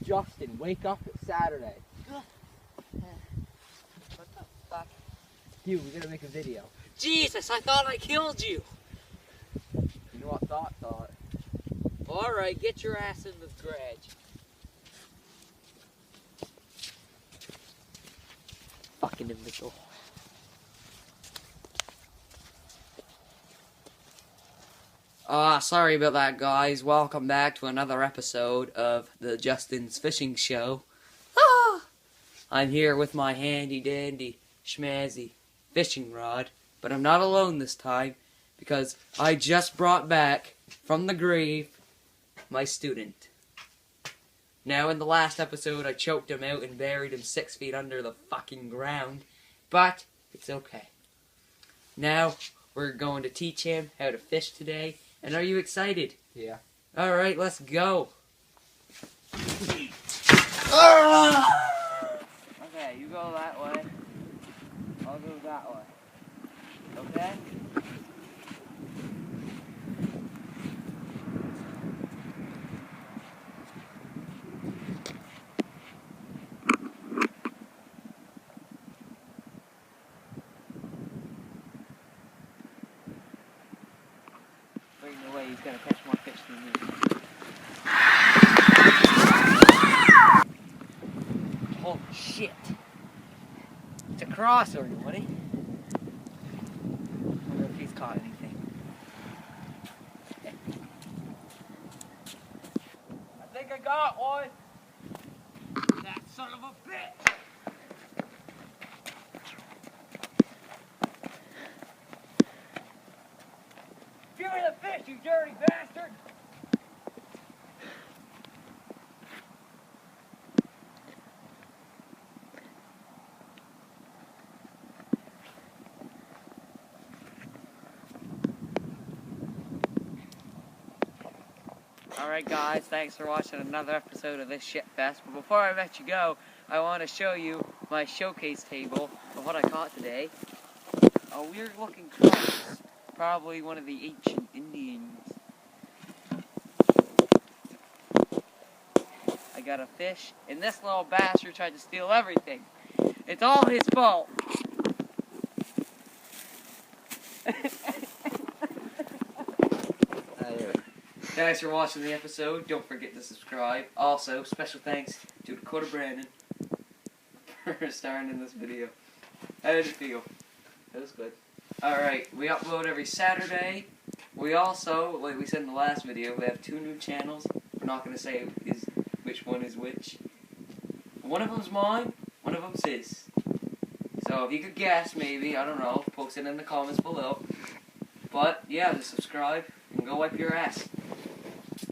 Justin, wake up, it's Saturday. What the fuck? You, we're gonna make a video. Jesus, I thought I killed you. You know what thought? Alright, get your ass in the garage. Fucking imbecile. Sorry about that, guys. Welcome back to another episode of the Justin's Fishing Show. I'm here with my handy dandy schmazzy fishing rod, but I'm not alone this time because I just brought back from the grave my student. Now, in the last episode, I choked him out and buried him 6 feet under the fucking ground, but it's okay. Now, we're going to teach him how to fish today. And are you excited? Yeah. Alright, let's go. Okay, you go that way. I'll go that way. Okay? Away, he's gonna catch more fish than me. Holy shit! It's a crosser, buddy. I wonder if he's caught anything. I think I got one! That son of a bitch! Give me the fish, you dirty bastard! Alright guys, thanks for watching another episode of this shit fest. But before I let you go, I want to show you my showcase table of what I caught today. A weird looking cross. Probably one of the ancient Indians. I got a fish, and this little bastard tried to steal everything. It's all his fault. Thanks for watching the episode. Don't forget to subscribe. Also, special thanks to Dakota Brandon for starring in this video. How did it feel? It was good. Alright, we upload every Saturday. We also, like we said in the last video, we have 2 new channels. We're not going to say which one is which. One of them's mine, one of them's his. So if you could guess, maybe, I don't know, post it in the comments below. But, yeah, just subscribe and go wipe your ass.